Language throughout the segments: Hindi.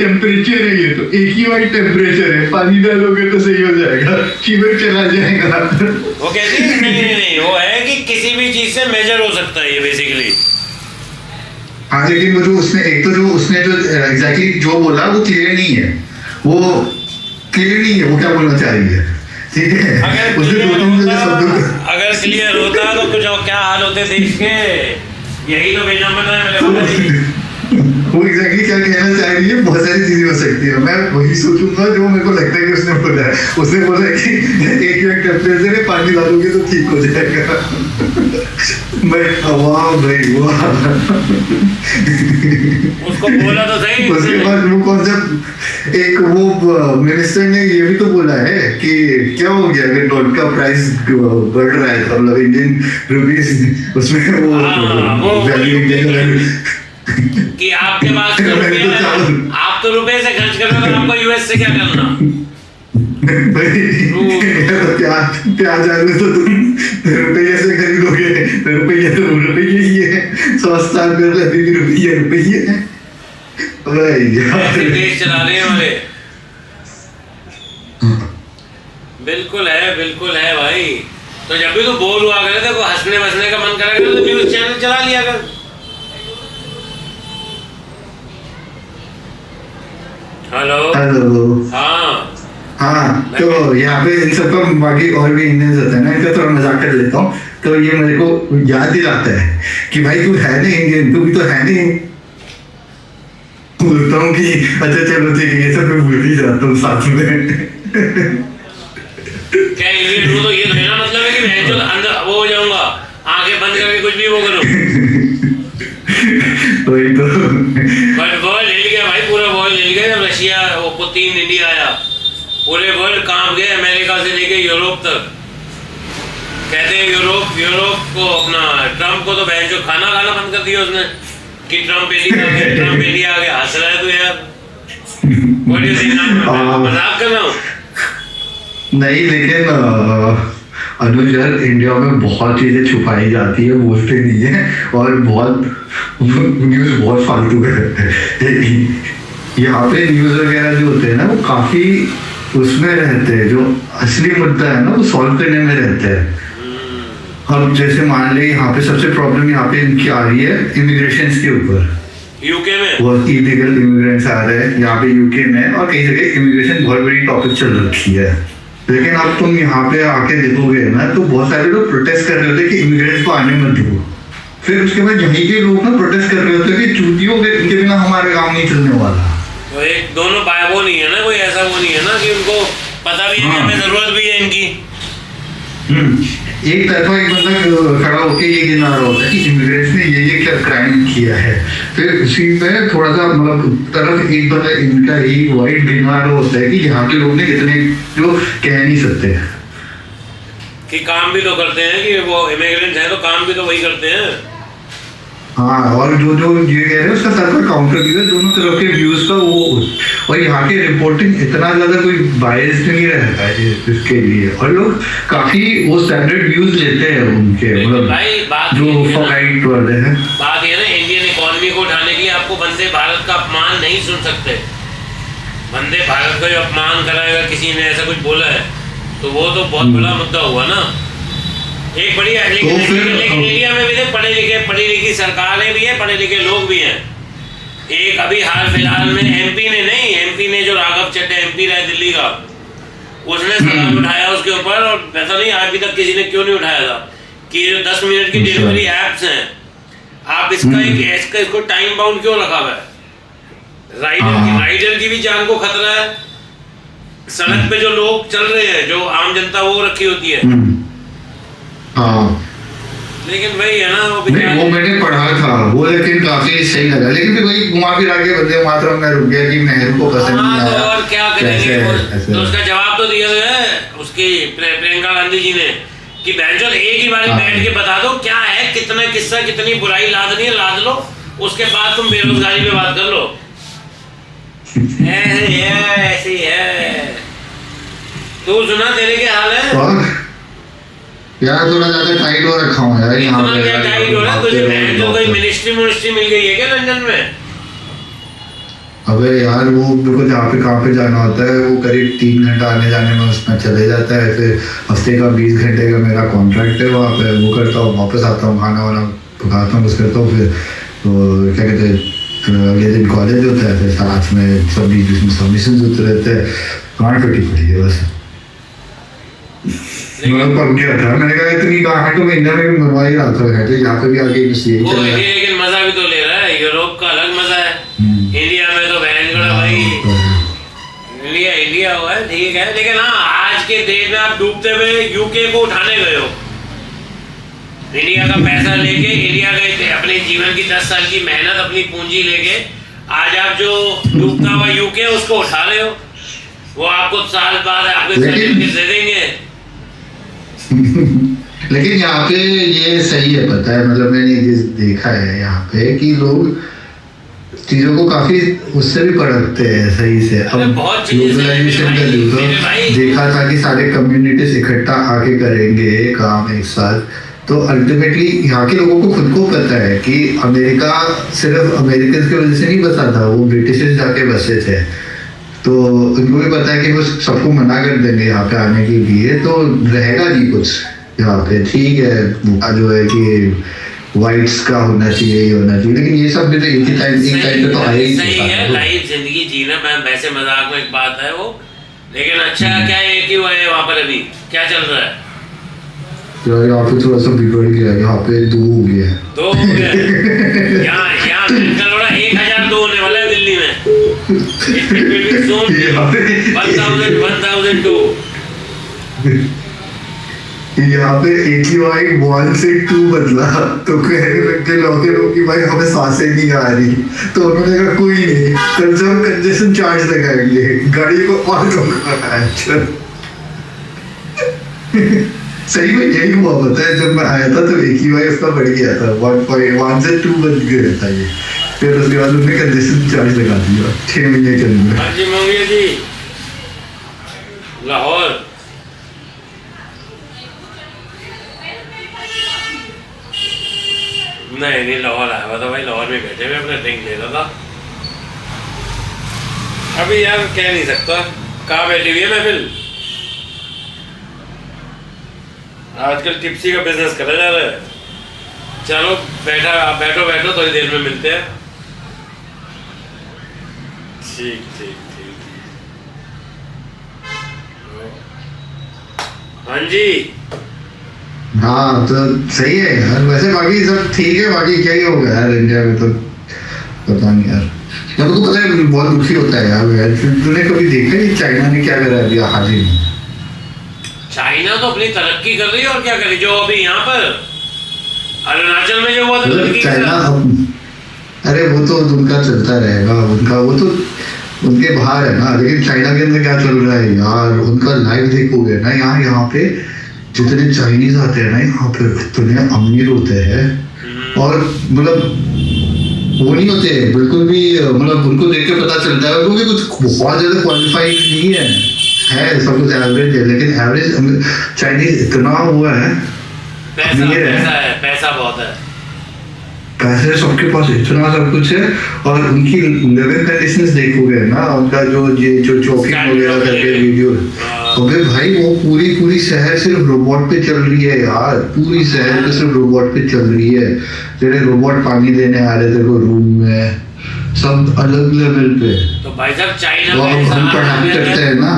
टेम्परेचर है, ये तो एक ही वाली टेम्परेचर है, पानी डालोगे तो सही हो जाएगा, फीवर चला जाएगा। वो कहती है नहीं, वो है कि किसी भी चीज से मेजर हो सकता है ये बेसिकली। हाँ, लेकिन वो जो उसने एग्जैक्टली जो बोला वो क्लियर नहीं है, वो क्या बोलना चाह रही है, ठीक है। अगर क्लियर होता तो कुछ क्या हाल होते देश के, यही तो भेजना पड़ रहा है मेरे। वो एग्जैक्टली क्या कहना चाह रही है, बहुत सारी चीजें हो सकती है, मैं वही सोचूंगा जो मेरे को लगता है कि उसने बोला है। उसने बोला है कि एक टेम्परेचर है, पानी डालोगे तो ठीक हो जाएगा। भाई वाह, उसको बोला तो सही। उसके बाद वो कॉन्सेप्ट, एक वो मिनिस्टर ने ये भी तो बोला है कि क्या हो गया अगर डॉलर का प्राइस बढ़ रहा है, मतलब इंडियन रुपीस उसमें वो वैल्यू इंडियन कि आपके पास तो आप तो रुपए से खर्च कर रहे हो, आपको यूएस से क्या करना। प्याज आलू तो तुम रुपये से खरीदोगे, रुपये ही है, सस्ता कर रुपये है भाई, देश चला रहे हैं हमारे। बिल्कुल है भाई। तो जब भी तो बोर हुआ करे थे, को हंसने वसने का मन करा करे तो न्यूज चैनल चला लिया कर। हेलो। हाँ, तो यहाँ पे इन सबका बाकी और भी इंडियंस होता है ना, इनका थोड़ा मजाक कर लेता हूँ। तो ये मेरे को याद दिलाता है कि भाई तू है नहीं इंडियन, तू भी तो है नहीं। बोलता हूँ कि अच्छा चलो ठीक है, ये सब मैं भूल ही जाता हूँ साथ में। क्या इंडियन हूँ तो ये मेरा मतलब है कि मैं जो अंदर वो हो जाऊंगा, आंखें बंद करके कुछ भी वो करूँ। वही तो। बट वर्ल्ड हिल गया भाई, पूरा वर्ल्ड हिल गया। रशिया, वो पुतिन इंडिया आया, पूरे वर्ल्ड कांप गए, अमेरिका से लेके यूरोप तक। कहते हैं यूरोप को अपना ट्रम्प को तो बहन जो खाना बंद कर दिया उसने, कि ट्रम्प इंडिया आ गया। हंस रहा है तो यार, मजाक कर रहा हूँ। नहीं, लेकिन अनुज यार, इंडिया में बहुत चीजें छुपाई जाती है, बोलते नहीं है, और बहुत न्यूज बहुत फालतू है। यहाँ पे न्यूज वगैरह जो होते हैं ना, वो काफी उसमें रहते हैं, जो असली मुद्दा है ना वो सॉल्व करने में रहते हैं। अब जैसे मान ले यहाँ पे सबसे प्रॉब्लम यहाँ पे इनकी आ रही है इमिग्रेशन के ऊपर, यूके में वो इलीगल इमिग्रेंट्स आ रहे हैं यहाँ पे यूके में, और कई जगह इमिग्रेशन बहुत बड़ी टॉपिक चल रखी है। लेकिन अब तुम यहाँ पे आके देखोगे ना, तो बहुत सारे लोग प्रोटेस्ट कर रहे होते हैं कि इमिग्रेंट्स को आने मत दो। फिर उसके बाद यहीं के लोग ना प्रोटेस्ट कर रहे होते हैं कि चूतियों के इनके बिना हमारे काम नहीं चलने वाला। तो एक दोनों वो नहीं है ना, कोई ऐसा वो नहीं है ना कि उनको पता भी है कि हमें जरूरत भी है इनकी। एक तरफा एक बंदा खड़ा होके ये गिना रहा होता है कि इमिग्रेंट्स ने ये क्या क्राइम किया है, फिर उसी पे थोड़ा सा मतलब तरफ एक बंदा इनका ही वाइट गिना रहा होता है कि यहाँ के लोग ने कितने जो कह नहीं सकते कि काम भी तो करते हैं, कि वो इमिग्रेंट है तो काम भी तो वही करते हैं। हाँ, और जो ये कह रहे हैं उसका सर पर काउंटर भी है, दोनों तरफ के व्यूज का वो। और यहाँ के रिपोर्टिंग इतना ज्यादा कोई बायस्ड नहीं रहता है इसके लिए, और लोग काफी वो स्टैंडर्ड व्यूज लेते हैं उनके, मतलब जो राइट वाले हैं। बात ये ना, इंडियन इकोनॉमी को उठाने के लिए आपको वंदे भारत का अपमान नहीं सुन सकते। वंदे भारत का जो अपमान कराएगा किसी ने, ऐसा कुछ बोला है तो वो तो बहुत बड़ा मुद्दा हुआ ना। एक बड़ी लेकिन इंडिया में भी पढ़े लिखी सरकारें भी है, पढ़े लिखे लोग भी हैं। एक अभी हाल फिलहाल में एमपी ने जो राघव चड्ढा एमपी रहा दिल्ली का, उसने सवाल उठाया उसके ऊपर, और पता नहीं अभी तक किसी ने क्यों नहीं उठाया था, कि जो 10 मिनट की डिलीवरी एप्स हैं, आप इसको टाइम बाउंड क्यों रखा हुआ है। राइडर की भी जान को खतरा है, सड़क पे जो लोग चल रहे हैं, जो आम जनता वो रखी होती है। लेकिन भाई है ना, वो मैंने पढ़ा था वो, लेकिन काफी सही लगा। लेकिन फिर वही घुमा फिरा के वंदे मातरम में रुक गया कि नेहरू को पसंद नहीं आया। और क्या करेंगे, तो उसका जवाब तो दिया है उसकी प्रियंका गांधी जी ने, कि बहनचोद एक ही बार बैठ के बता दो क्या है, कितना किस्सा, कितनी बुराई लादनी है लाद लो, उसके बाद तुम बेरोजगारी पे बात कर लो। ऐसी है। तू सुना, तेरे क्या हाल है? यार थोड़ा ज्यादा टाइट हो रखा हूँ यार यहाँ पे। क्या टाइट हो रहा है तुझे? तो कोई मिनिस्ट्री मिल गई है क्या लंदन में? अबे यार वो मेरे को जहाँ पे कहाँ पे जाना होता है वो करीब 3 घंटा आने जाने में उसमें चले जाता है। फिर हफ्ते का 20 घंटे का मेरा कॉन्ट्रैक्ट है वहाँ पे, वो करता हूँ, वापस आता हूँ, खाना वाना पकाता हूँ, कुछ करता हूँ। फिर तो क्या कहते हैं, अगले दिन कॉलेज होता है, फिर साथ में सब बीच बीच में सबमिशन होते रहते हैं। गांठ फटी पड़ी है बस। मैं पक गया था, मैंने कहा इतनी गांठ तो मैं इंडिया में भी मरवा ही रहा था, तो यहाँ पे भी आके मिस्टेक वो चल रहा है। लेकिन मजा भी तो ले रहा है, यूरोप का अलग मजा है। इंडिया में तो बहन कड़ा भाई, इंडिया इंडिया हुआ है ठीक है, लेकिन हाँ आज के देश में आप डूबते हुए यूके को उठाने गए हो। इंडिया का पैसा लेके इंडिया गए थे, अपने जीवन की 10 साल की मेहनत, अपनी पूंजी लेके आज आप जो डूबता हुआ यूके उसको उठा रहे हो। वो आपको साल बाद आपके सर्टिफिकेट दे देंगे। लेकिन यहाँ पे ये सही है, पता है, मतलब मैंने ये देखा है यहाँ पे कि लोग चीजों को काफी उससे भी परखते हैं सही से। अब ग्लोबलाइजेशन का युग देखा था कि सारे कम्युनिटीज इकट्ठा आके करेंगे काम एक साथ, तो अल्टीमेटली यहाँ के लोगों को खुद को पता है कि अमेरिका सिर्फ अमेरिकन की वजह से नहीं बसा था, वो ब्रिटिशर्स जाके बसे थे। तो उनको भी पता है कि वो सबको मना कर देंगे यहाँ पे आने के लिए, तो रहेगा नहीं कुछ यहाँ पे। ठीक है जो है कि वाइट्स का होना चाहिए, ये होना चाहिए, लेकिन ये सब भी तो एक ही टाइम पे तो आए ही। सही है, लाइफ जिंदगी जीना, मैं वैसे मजाक में एक बात है वो, लेकिन अच्छा क्या है कि वो है वहाँ पर अभी क्या चल रहा है यार, यहाँ पे थोड़ा सा बिगड़ गया, यहाँ पे 2 हो गया है। 2 हो गया यहाँ करोड़ा 1002 होने वाला है दिल्ली में। It will be soon 1002। यहाँ पे AQI 1 से 2 बदला, तो कहने लगे लोग कि भाई हमें सांसें नहीं आ रही, तो उन्होंने कहा कोई नहीं, कंजेशन चार्ज लगाएंगे, गाड़ी को और कम करना है। सही में यही हुआ, पता है, जब मैं आया था तो AQI उसका बढ़ गया था, 1 से 2 बन गया था ये। फिर उसके बाद उन्होंने कंजेशन चार्ज लगा दिया 6 महीने के अंदर। हाँ जी मंगिया जी, लाहौर नहीं लाहौर आया हुआ था भाई, लाहौर में बैठे हुए अपना ड्रिंक ले रहा था। अभी यार कह नहीं सकता कहाँ बैठी हुई है महफिल। आजकल टिप्सी का बिजनेस करा जा रहा है। चलो बैठो बैठो थोड़ी देर में मिलते हैं। ठीक ठीक ठीक। हाँ जी। हाँ तो सही है यार, वैसे बाकी सब ठीक है, बाकी क्या ही होगा यार इंडिया में, तो पता नहीं यार। जब तो पता है बहुत दुखी होता है यार, तूने कभी देखा कि चाइना ने क्या करा अभी हाल ही में? चाइना तो अपनी तरक्की कर रही है, और क्या कर रही है, जो अभी यहाँ पर अरुणाचल में जो हुआ था चाइना, अरे वो तो उनका चलता रहेगा, उनका वो तो उनके बाहर है ना, लेकिन चाइना के अंदर क्या चल रहा है यार, उनका लाइव देखोगे ना, यहाँ पे जितने चाइनीज आते हैं ना यहाँ पे इतने अमीर होते हैं, और मतलब वो नहीं होते बिल्कुल भी, मतलब उनको देख के पता चलता है क्योंकि कुछ बहुत ज्यादा क्वालिफाइड नहीं है सब कुछ एवरेज है, लेकिन एवरेज चाइनीज इतना हुआ है, पैसा बहुत है, पैसे सबके पास इतना सब कुछ है। और उनकी लिविंग कंडीशंस देखोगे ना, उनका जो चौकिंग वगैरह करके वीडियो, अबे भाई वो पूरी शहर सिर्फ रोबोट पे चल रही है यार, पूरी शहर पे सिर्फ रोबोट पे चल रही है। तेरे रोबोट पानी देने आ रहे थे वो रूम में, सब अलग लेवल पे। तो भाई साहब चाइना तो अब हम पढ़ाई करते हैं ना,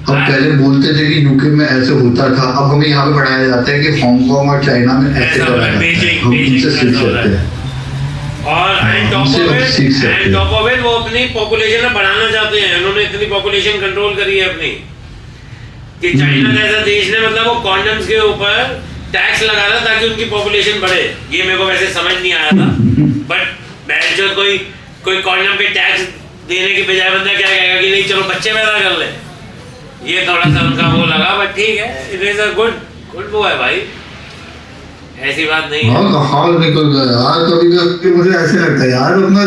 हम पहले बोलते थे कि यूके में ऐसे होता था, अब हमें यहाँ पे पढ़ाया जाता है कि हांगकांग और चाइना में ऐसे करा जाता है, हम उनसे सीख सकते हैं। और एंड टॉप ऑफ इट वो अपनी पॉपुलेशन बढ़ाना चाहते हैं, उन्होंने इतनी पॉपुलेशन कंट्रोल करी है अपनी कि चाइना जैसा देश ने मतलब वो कॉन्डम्स के ऊपर टैक्स लगा रहा ताकि उनकी पॉपुलेशन बढ़े। ये मेरे को वैसे समझ नहीं आया था, बट जो कोई कॉन्डम पे टैक्स देने के बजाय बंदा क्या कहेगा कि नहीं चलो बच्चे पैदा कर ले, ये थोड़ा सा उनका वो लगा, बट ठीक है, इट इज अ गुड वो है भाई, ऐसी बात नहीं है। हाल निकल गया यार, कभी मुझे ऐसे लगता है यार, अपना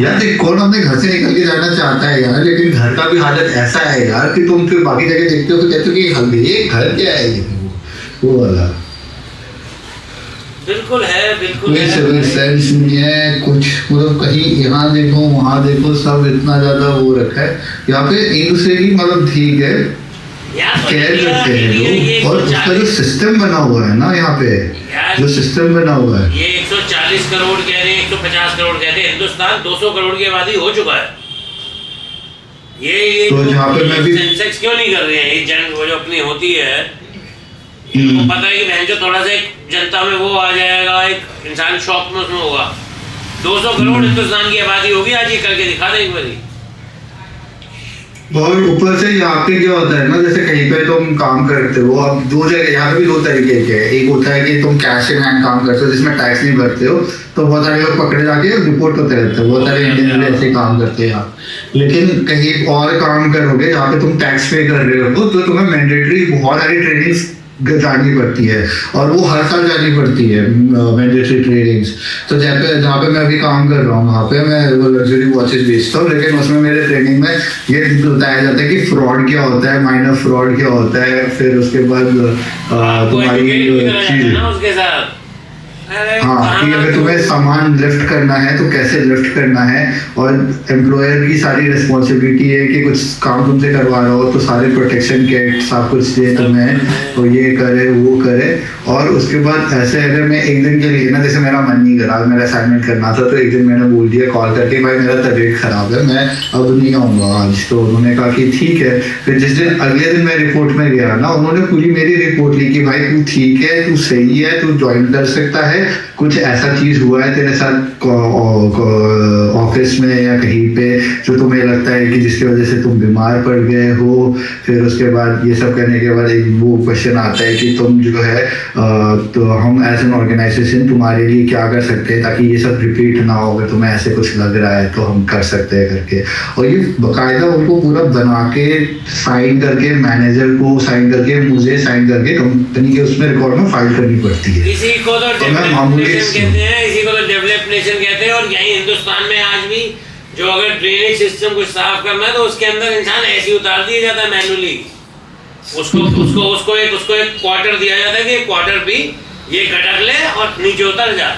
यार देख कौन अपने घर से निकल के जाना चाहता है यार, लेकिन घर का भी हालत ऐसा है यार कि तुम फिर बाकी जगह देखते हो तो कहते हो कि ये घर क्या है, ये वो वाला। बिल्कुल है, बिल्कुल कोई है। सिविल सेंस नहीं है कुछ, मतलब कहीं यहाँ देखो वहाँ देखो, सब इतना ज्यादा वो रखा है। यहाँ पे एक दूसरे की मतलब ठीक है यार तो केयर इंडिया करते हैं इंडिया ये लोग, और उसका जो 140 सिस्टम बना हुआ है ना यहाँ पे, यार जो सिस्टम बना हुआ है, ये 140 करोड़ कह रहे हैं, 150 करोड़ कहते हैं, हिंदुस्तान 200 करोड़ की आबादी हो चुका है। ये तो जहाँ पे मैं भी सेंसेक्स क्यों नहीं कर रहे हैं? ये जन वो जो अपनी होती है, इनको पता है कि बहन जो थोड़ा सा एक जनता में वो आ जाएगा, एक इंसान शॉक में उसमें होगा। 200 करोड़ हिंदुस्तान की आबादी होगी, आज ये करके दिखा दे एक बारी। और ऊपर से यहाँ पे क्या होता है ना, जैसे कहीं पे तुम काम करते हो, अब दो जगह यहाँ पे भी दो तरीके के हैं। एक होता है कि तुम कैश इन हैंड काम करते हो जिसमें टैक्स नहीं भरते हो, तो बहुत सारे लोग पकड़े जाके रिपोर्ट होते रहते हैं, बहुत सारे इंडियन भी ऐसे काम करते हैं यहाँ। लेकिन कहीं और काम करोगे जहाँ पे तुम टैक्स पे कर रहे हो, तो तुम्हें मैंडेटरी बहुत सारी ट्रेनिंग्स जानी पड़ती है, और वो हर साल जानी पड़ती है मैंडेटरी ट्रेनिंग्स। तो जहाँ पे मैं अभी काम कर रहा हूँ, वहाँ पे मैं वो लग्जरी वॉचेस बेचता हूँ, लेकिन उसमें मेरे ट्रेनिंग में ये बताया जाता है कि फ्रॉड क्या होता है, माइनर फ्रॉड क्या होता है, फिर उसके बाद तुम्हारी चीज, ना उसके साथ। अरे हाँ, कि अगर तुम्हें सामान लिफ्ट करना है तो कैसे लिफ्ट करना है, और एम्प्लॉयर की सारी रिस्पॉन्सिबिलिटी है कि कुछ काम तुमसे करवा रहा हो तो सारे प्रोटेक्शन किट सब कुछ दे तुम्हें, तो ये करे वो करे। और उसके बाद ऐसे अगर मैं एक दिन के लिए ना, जैसे मेरा मन नहीं करा, मेरा असाइनमेंट करना था, तो एक दिन मैंने बोल दिया कॉल करके, भाई मेरा तबीयत खराब है, मैं अब नहीं आऊँगा आज। तो उन्होंने कहा कि ठीक है। फिर जिस दिन अगले दिन मैं रिपोर्ट में गया ना, उन्होंने पूरी मेरी रिपोर्ट ली कि भाई तू ठीक है, तू सही है, तू ज्वाइन कर सकता है, कुछ ऐसा चीज हुआ है तेरे साथ ऑफिस में या कहीं पे जो तुम्हें लगता है कि जिसकी वजह से तुम बीमार पड़ गए हो। फिर उसके बाद ये सब करने के बाद एक वो क्वेश्चन आता है कि तुम जो है तो हम एज एन ऑर्गेनाइजेशन तुम्हारे लिए क्या कर सकते हैं ताकि ये सब रिपीट ना हो, अगर तुम्हें ऐसे कुछ लग रहा है तो हम कर सकते हैं करके। और ये बाकायदा उनको पूरा बना के साइन करके, मैनेजर को साइन करके, मुझे साइन करके कंपनी के उसमें रिकॉर्ड में फाइल करनी पड़ती है। इसी को तो मामूली कहते हैं, इसी को तो डेवलप नेशन कहते हैं। और यही हिंदुस्तान में आज भी जो अगर ड्रेनेज सिस्टम को साफ करना है तो उसके अंदर इंसान ऐसे ही उतार दिया जाता है मैनुअली। उसको एक क्वार्टर दिया जाता है कि क्वार्टर भी ये घटक ले और नीचे उतर जा।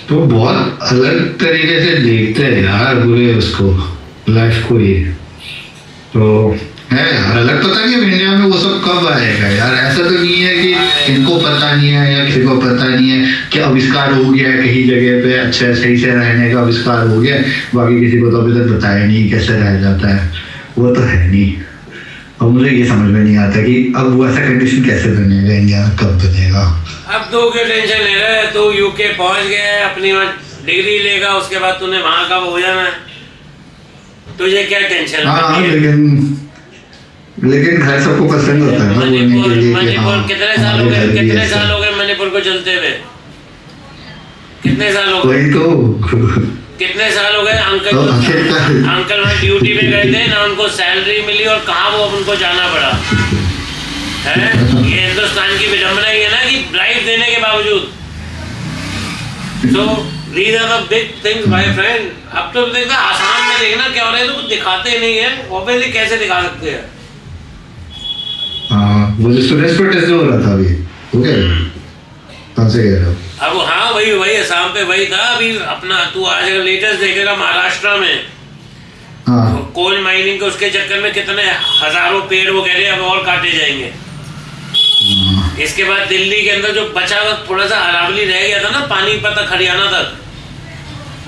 तो बहुत अलग तरीके से देखते हैं यार पूरे उसको, लाइफ को। ये तो है यार अलग। पता नहीं अब इंडिया में वो सब कब आएगा यार। ऐसा तो नहीं है कि इनको पता नहीं है या किसी को पता नहीं है कि आविष्कार हो गया है कहीं जगह पे, अच्छा सही से रहने का आविष्कार हो गया, बाकी किसी को तो अभी तक बताया नहीं कैसे रह जाता है, वो तो है नहीं। अब मुझे ये समझ में नहीं आता कि अब वो ऐसा कंडीशन कैसे बनेगा इंडिया में, कब बनेगा। अब तो क्या टेंशन ले रहा है, तो यूके पहुंच गया है, अपनी डिग्री लेगा, उसके बाद तूने वहां का हो जाना है, तुझे क्या टेंशन? हाँ लेकिन घर सबको पसंद होता है ना बोलने के लिए कि मणिपुर कितने साल हो गए, कितने साल हो गए मणिपुर को चलते हुए? कितने साल हो गए? वही तो कितने साल हो गए? तो अंकल वहाँ ड्यूटी पे गए थे ना, उनको सैलरी मिली और कहाँ वो उनको जाना पड़ा है। ये हिंदुस्तान की विडंबना ही है ना कि ड्राइव देने के बावजूद। तो these are the big things my friend। अब तो देखना आसाम में देखना क्या हो रहा है, तो कुछ दिखाते नहीं है ऑब्वियसली, कैसे दिखा सकते हैं? हाँ वो जो स्टूडेंट्स प्रोटेस्ट जो हो रहा था अभी, ओके कौन से कह रहे हो? अब हाँ वही असम पे वही था। अभी अपना तू आज लेटेस्ट देखेगा महाराष्ट्र में हाँ कोल माइनिंग के उसके चक्कर में कितने हजारों पेड़ वो कह रहे हैं अब और काटे जाएंगे। इसके बाद दिल्ली के अंदर जो बचा हुआ थोड़ा सा अरावली रह गया था ना, पानीपत तक, हरियाणा तक,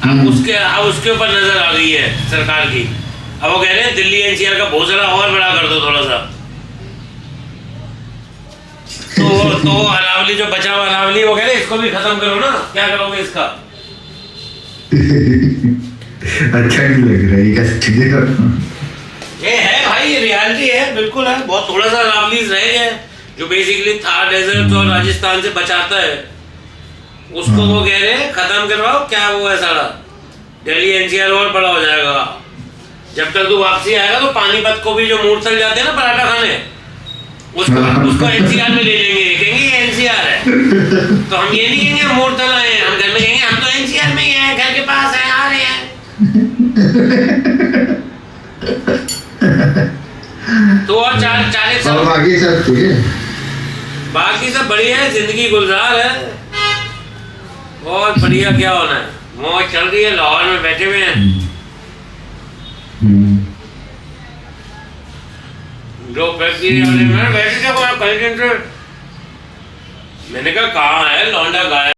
अब उसके ऊपर नजर आ गई है सरकार की। अब वो कह रहे हैं दिल्ली एनसीआर का भोसड़ा और बड़ा कर दो थोड़ा सा। तो अरावली जो बचा हुआ अरावली वो कह रहे हैं इसको भी खत्म करो ना, क्या करोगे इसका? अच्छा नहीं लग रहा है ये कैसे? ये है भाई, ये रियलिटी है, बिल्कुल है। बहुत थोड़ा सा अरावली रह गया जो बेसिकली थार डेजर्ट और राजस्थान से बचाता है, उसको वो कह रहे हैं खत्म करवाओ। क्या वो है सारा दिल्ली एनसीआर और बड़ा हो जाएगा। जब तक तू वापसी आएगा तो पानीपत को भी जो मूर्छल जाते हैं ना पराठा खाने, उसको एनसीआर में ले लेंगे, कहेंगे ये एनसीआर है। तो हम ये नहीं कहेंगे हम मूर्छल आए हैं, हम घर में कहेंगे हम तो एनसीआर में ही हैं, घर के पास है, आ रहे हैं। तो और 40 साल आगे चलते हैं। बाकी सब बढ़िया है, जिंदगी गुलजार है। और बढ़िया क्या होना है, मौज चल रही है, लाहौर में बैठे हुए हैं। जो फैक्ट्री वाले में बैठे थे, कहीं मैंने कहा कहाँ है लौंडा गायब।